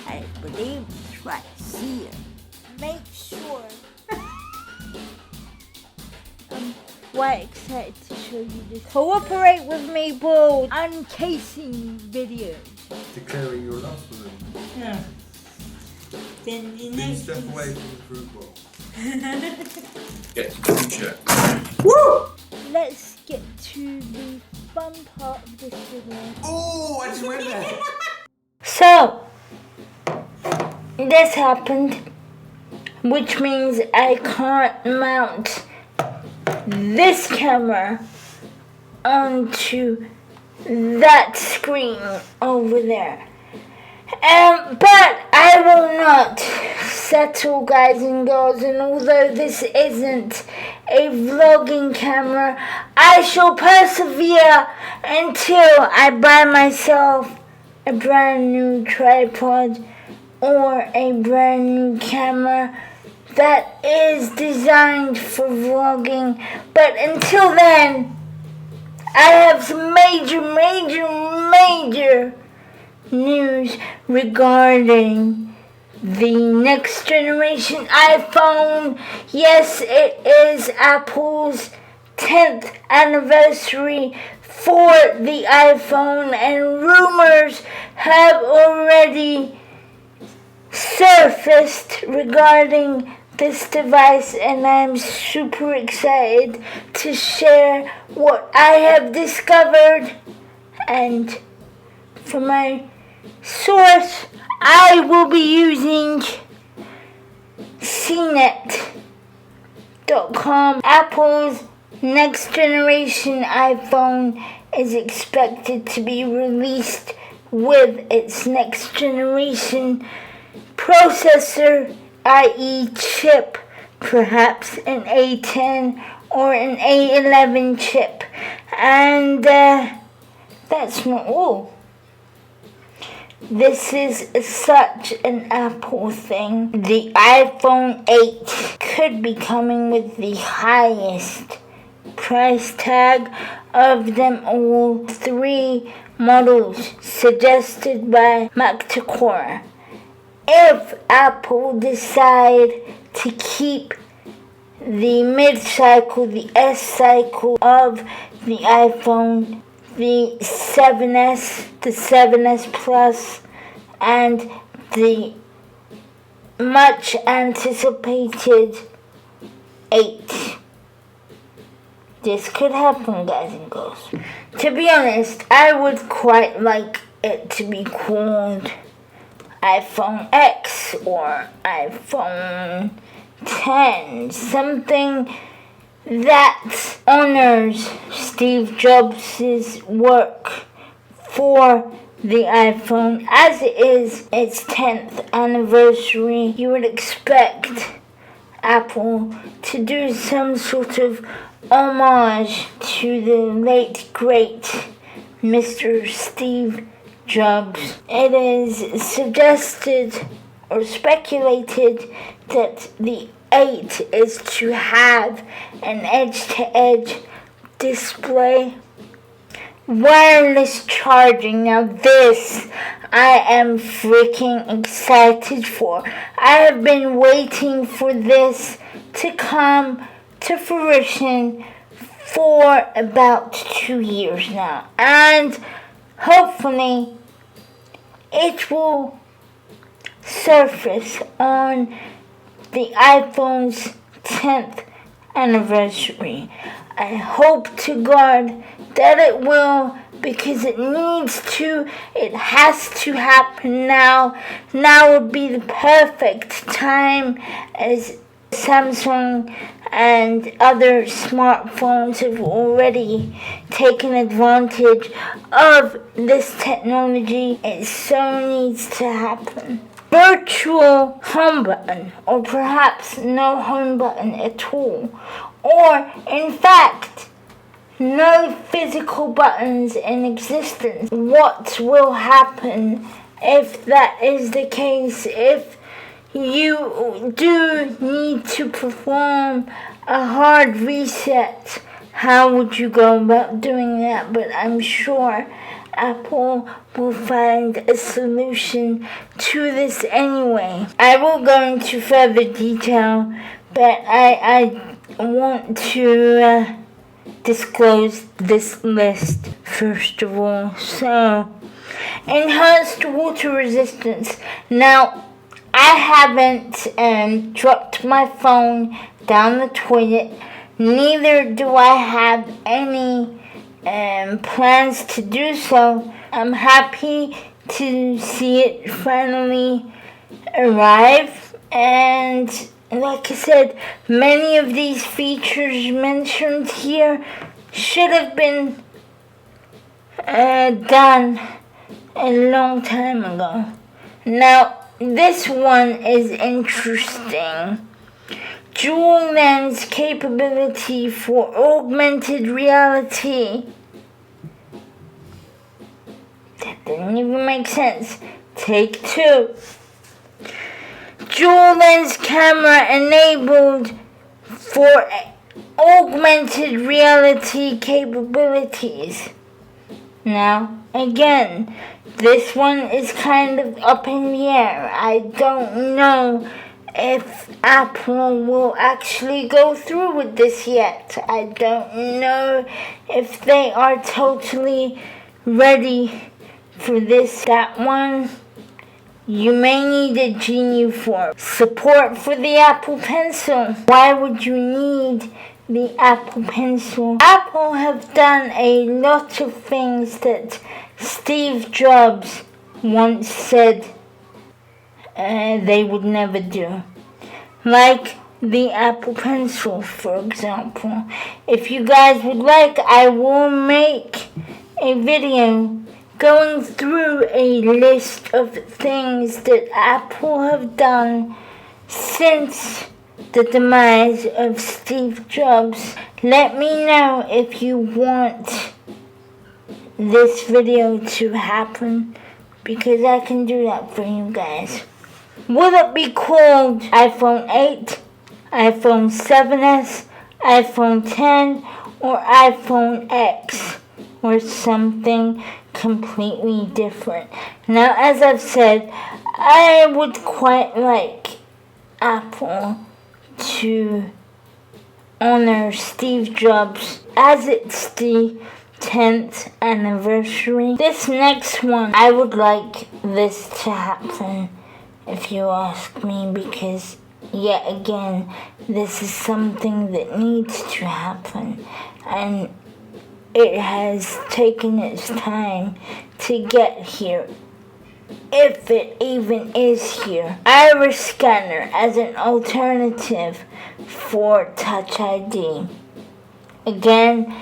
I believe it's right here. Make sure. I'm quite excited to show you this. Cooperate with me, bro. Uncasing videos. Declaring your love for them. Yeah. Then you Please know. step away from the fruit bowl. Get to the future. Woo! Let's get to the fun part of this video. Oh, I just went there. So, this happened, which means I can't mount this camera onto that screen over there. But I will not settle, guys and girls, and although this isn't a vlogging camera, I shall persevere until I buy myself a brand new tripod or a brand new camera that is designed for vlogging. But until then, I have some major news regarding the next generation iPhone. Yes, it is Apple's 10th anniversary for the iPhone, and rumors have already surfaced regarding this device, and I'm super excited to share what I have discovered. And for my source, I will be using CNET.com. Apple's next generation iPhone is expected to be released with its next generation processor, i.e. chip, perhaps an A10 or an A11 chip. And that's not all. This is such an Apple thing. The iPhone 8 could be coming with the highest price tag of them all. 3 models suggested by MacTacore. If Apple decide to keep the mid-cycle, the S-cycle of the iPhone, the 7S, the 7S Plus, and the much anticipated 8. This could happen, guys and girls. To be honest, I would quite like it to be called iPhone X or iPhone 10, something that honors Steve Jobs' work for the iPhone. As it is its 10th anniversary, you would expect Apple to do some sort of homage to the late great Mr. Steve Jobs. It is suggested or speculated that the 8 is to have an edge-to-edge display, wireless charging. Now this I am freaking excited for. I have been waiting for this to come to fruition for about 2 years now, and hopefully it will surface on the iPhone's 10th anniversary. I hope to God that it will, because it needs to. It has to happen now. Now would be the perfect time, as Samsung and other smartphones have already taken advantage of this technology. It so needs to happen. Virtual home button, or perhaps no home button at all, or in fact no physical buttons in existence. What will happen if that is the case? If you do need to perform a hard reset, how would you go about doing that? But I'm sure Apple will find a solution to this anyway. I will go into further detail, but I want to disclose this list first of all. So, enhanced water resistance. Now, I haven't dropped my phone down the toilet. Neither do I have any plans to do so. I'm happy to see it finally arrive, and like I said, many of these features mentioned here should have been done a long time ago. Now, this one is interesting. Dual lens capability for augmented reality. That didn't even make sense. Take 2. Dual lens camera enabled for augmented reality capabilities. Now, again, this one is kind of up in the air. I don't know if Apple will actually go through with this yet. I don't know if they are totally ready for this. That one you may need a Genie for. Support for the Apple Pencil. Why would you need the Apple Pencil? Apple have done a lot of things that Steve Jobs once said they would never do. Like the Apple Pencil, for example. If you guys would like, I will make a video going through a list of things that Apple have done since the demise of Steve Jobs. Let me know if you want this video to happen, because I can do that for you guys. Will it be called iPhone 8, iPhone 7S, iPhone 10, or iPhone X, or something completely different? Now, as I've said, I would quite like Apple to honor Steve Jobs as it's the 10th anniversary. This next one, I would like this to happen, if you ask me, because yet again, this is something that needs to happen, and it has taken its time to get here, if it even is here. Iris scanner as an alternative for Touch ID. Again,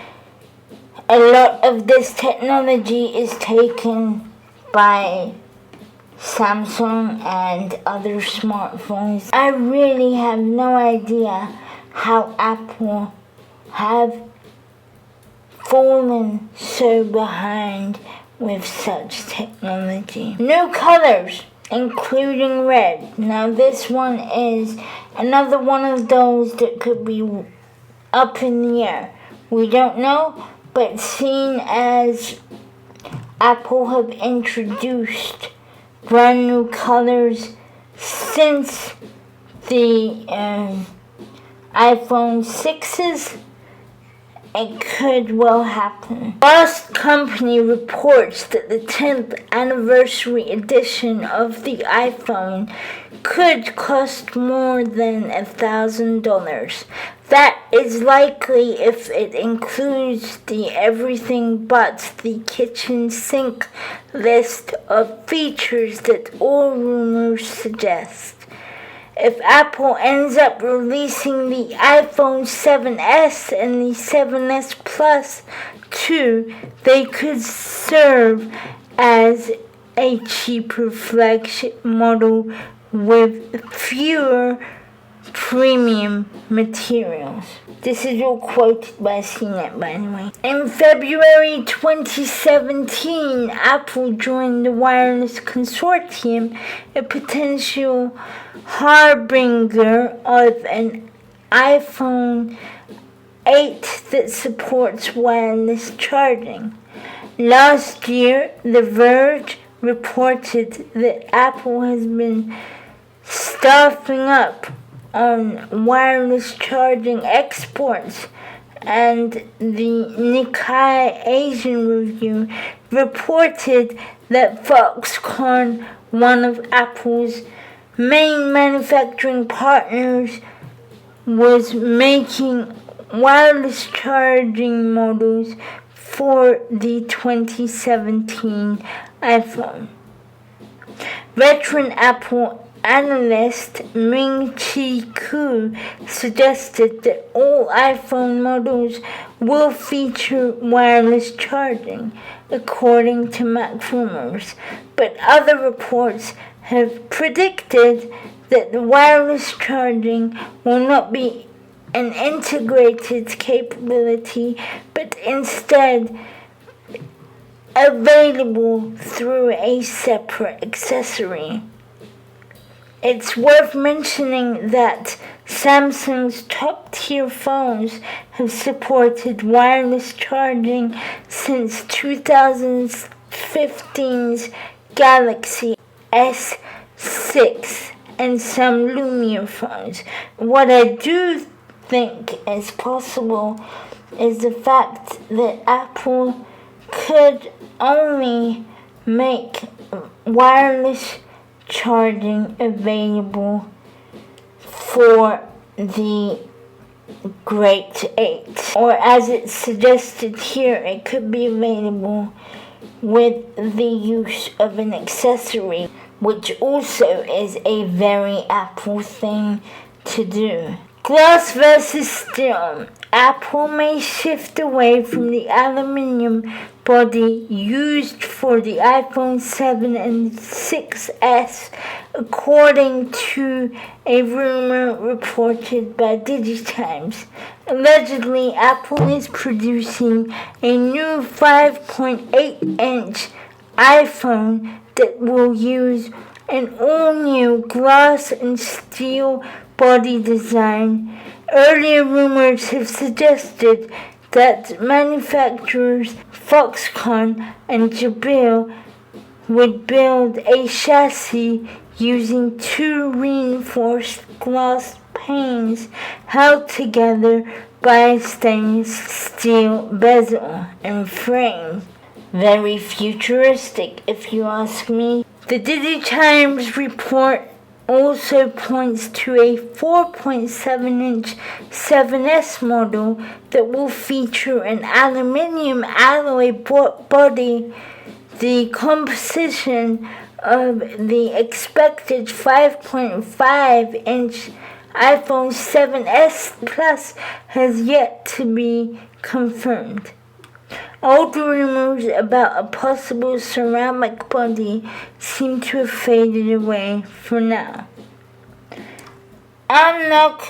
a lot of this technology is taken by Samsung and other smartphones. I really have no idea how Apple have fallen so behind with such technology. New colors, including red. Now this one is another one of those that could be up in the air. We don't know, but seeing as Apple have introduced brand new colors since the iPhone 6s, it could well happen. Fast Company reports that the 10th anniversary edition of the iPhone could cost more than $1,000. That is likely if it includes the everything but the kitchen sink list of features that all rumors suggest. If Apple ends up releasing the iPhone 7S and the 7S Plus too, they could serve as a cheaper flagship model with fewer premium materials. This is all quoted by CNET, by the way. In February 2017, Apple joined the Wireless Consortium, a potential harbinger of an iPhone 8 that supports wireless charging. Last year, The Verge reported that Apple has been staffing up on wireless charging exports, and the Nikkei Asian Review reported that Foxconn, one of Apple's main manufacturing partners, was making wireless charging models for the 2017 iPhone. Veteran Apple analyst Ming-Chi Kuo suggested that all iPhone models will feature wireless charging, according to MacRumors, but other reports have predicted that the wireless charging will not be an integrated capability, but instead available through a separate accessory. It's worth mentioning that Samsung's top-tier phones have supported wireless charging since 2015's Galaxy S6 and some Lumia phones. What I do think is possible is the fact that Apple could only make wireless charging available for the Great 8. Or as it's suggested here, it could be available with the use of an accessory, which also is a very Apple thing to do. Glass versus steel. Apple may shift away from the aluminium body used for the iPhone 7 and 6S, according to a rumor reported by DigiTimes. Allegedly, Apple is producing a new 5.8-inch iPhone that will use an all-new glass and steel body design. Earlier rumors have suggested that manufacturers Foxconn and Jabil would build a chassis using two reinforced glass panes held together by a stainless steel bezel and frame. Very futuristic, if you ask me. The DigiTimes report also points to a 4.7-inch 7S model that will feature an aluminium alloy body. The composition of the expected 5.5-inch iPhone 7S Plus has yet to be confirmed. Old rumors about a possible ceramic body seem to have faded away for now. Unlock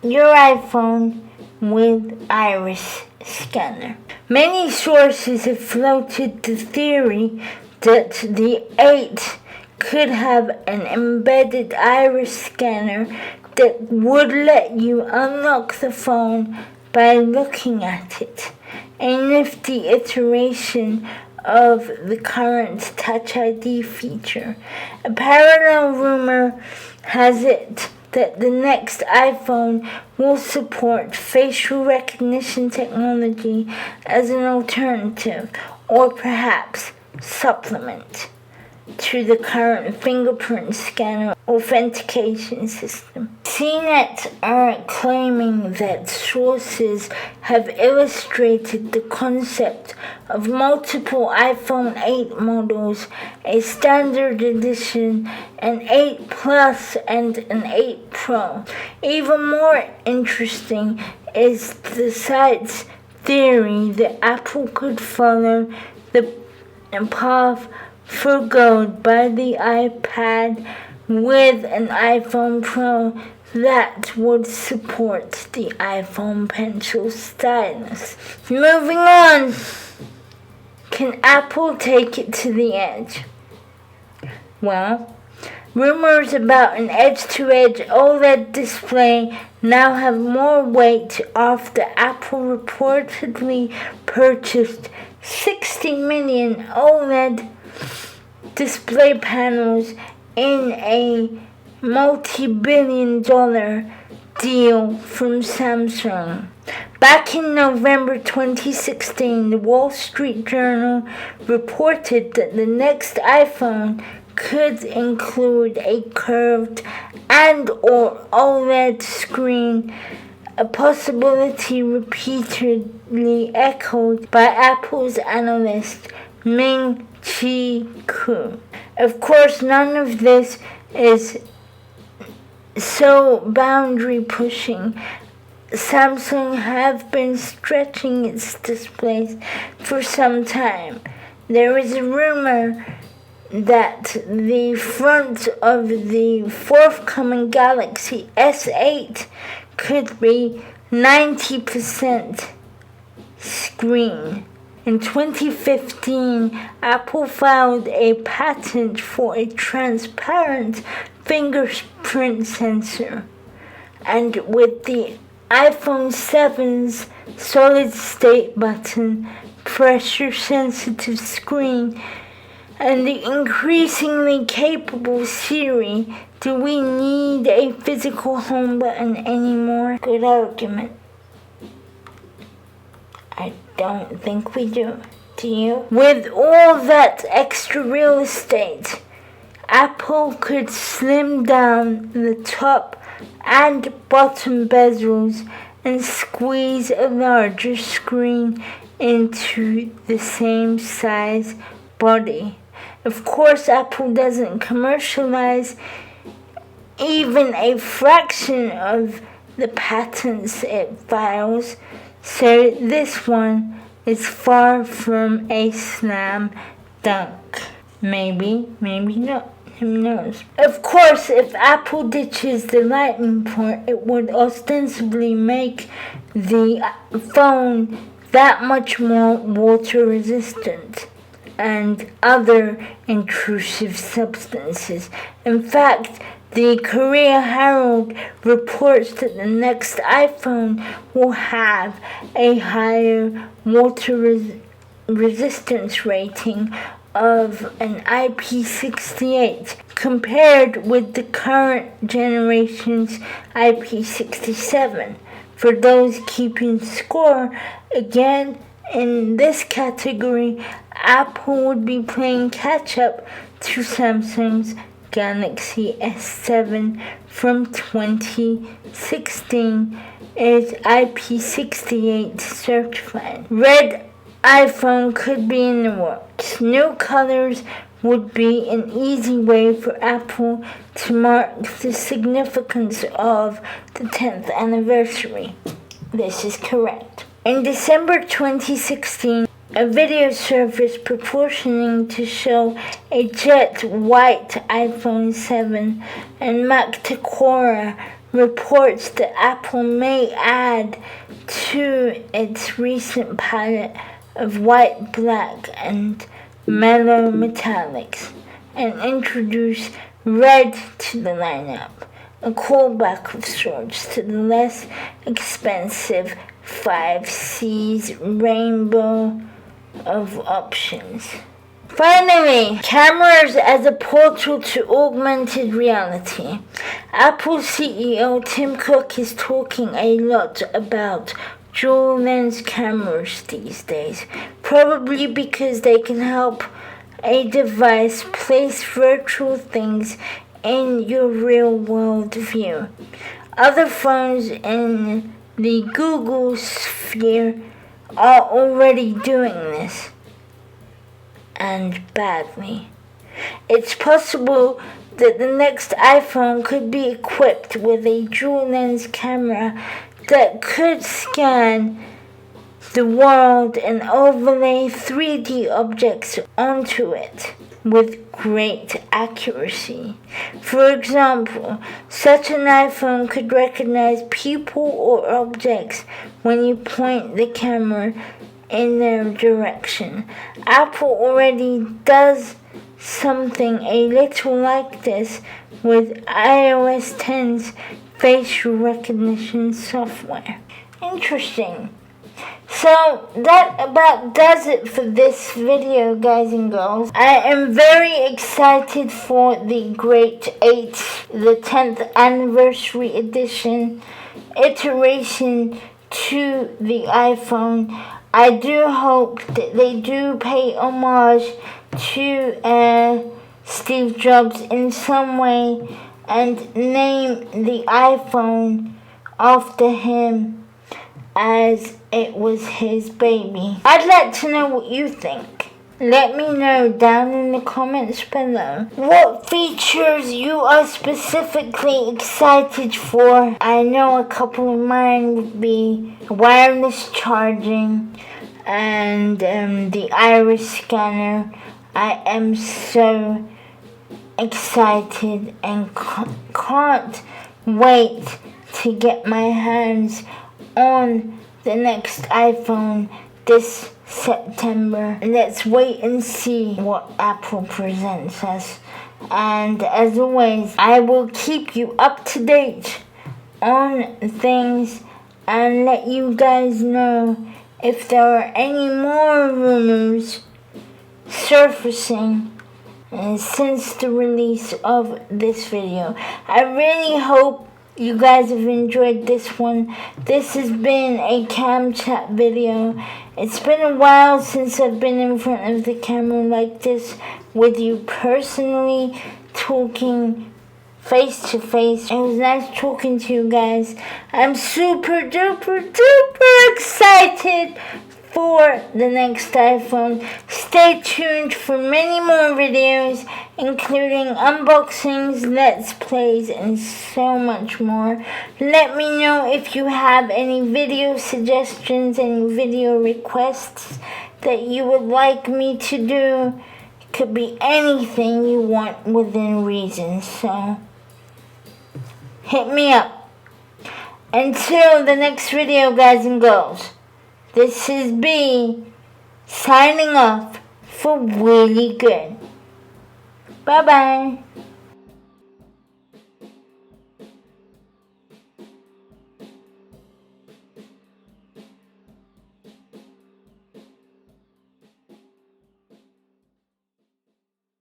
your iPhone with iris scanner. Many sources have floated the theory that the 8 could have an embedded iris scanner that would let you unlock the phone by looking at it. A nifty iteration of the current Touch ID feature. A parallel rumor has it that the next iPhone will support facial recognition technology as an alternative, or perhaps supplement, to the current fingerprint scanner authentication system. CNET are claiming that sources have illustrated the concept of multiple iPhone 8 models, a standard edition, an 8 Plus, and an 8 Pro. Even more interesting is the site's theory that Apple could follow the path forgoed by the iPad with an iPhone Pro that would support the iPhone Pencil stylus. Moving on. Can Apple take it to the edge? Well, rumors about an edge-to-edge OLED display now have more weight after Apple reportedly purchased 60 million OLED display panels in a multi-billion-dollar deal from Samsung. Back in November 2016, the Wall Street Journal reported that the next iPhone could include a curved and/or OLED screen, a possibility repeatedly echoed by Apple's analyst Ming-Chi Kuo. Of course, none of this is so boundary pushing. Samsung have been stretching its displays for some time. There is a rumor that the front of the forthcoming Galaxy S8 could be 90% screen. In 2015, Apple filed a patent for a transparent fingerprint sensor, and with the iPhone 7's solid-state button, pressure-sensitive screen, and the increasingly capable Siri, do we need a physical home button anymore? Good argument. I don't think we do. Do you? With all that extra real estate, Apple could slim down the top and bottom bezels and squeeze a larger screen into the same size body. Of course, Apple doesn't commercialize even a fraction of the patents it files, so this one is far from a slam dunk. Maybe not. Who knows? Of course, if Apple ditches the Lightning port, it would ostensibly make the phone that much more water resistant and other intrusive substances. In fact, the Korea Herald reports that the next iPhone will have a higher water resistance rating of an IP68 compared with the current generation's IP67. For those keeping score, again, in this category, Apple would be playing catch-up to Samsung's Galaxy S7 from 2016 is IP68 certified. Red iPhone could be in the works. New colors would be an easy way for Apple to mark the significance of the 10th anniversary. This is correct. In December 2016, a video surfaced purporting to show a jet white iPhone 7, and Mac Takora reports that Apple may add to its recent palette of white, black, and mellow metallics and introduce red to the lineup, a callback of sorts to the less expensive 5C's rainbow of options. Finally, cameras as a portal to augmented reality. Apple CEO Tim Cook is talking a lot about dual lens cameras these days, probably because they can help a device place virtual things in your real world view. Other phones in the Google sphere are already doing this, and badly. It's possible that the next iPhone could be equipped with a dual lens camera that could scan the world and overlay 3D objects onto it with great accuracy. For example, such an iPhone could recognize people or objects when you point the camera in their direction. Apple already does something a little like this with iOS 10's facial recognition software. Interesting. So that about does it for this video, guys and girls. I am very excited for the Great 8, the 10th anniversary edition iteration to the iPhone. I do hope that they do pay homage to Steve Jobs in some way and name the iPhone after him, as it was his baby. I'd like to know what you think. Let me know down in the comments below what features you are specifically excited for. I know a couple of mine would be wireless charging and the iris scanner. I am so excited and can't wait to get my hands on the next iPhone this September. Let's wait and see what Apple presents us. And as always, I will keep you up to date on things and let you guys know if there are any more rumors surfacing since the release of this video. I really hope you guys have enjoyed this one. This has been a cam chat video. It's been a while since I've been in front of the camera like this with you personally, talking face to face. It was nice talking to you guys. I'm super duper duper excited for the next iPhone. Stay tuned for many more videos, including unboxings, let's plays, and so much more. Let me know if you have any video suggestions and video requests that you would like me to do. It could be anything you want within reason, so hit me up. Until the next video, guys and girls, this is B signing off for Wheelie Goood. Bye bye.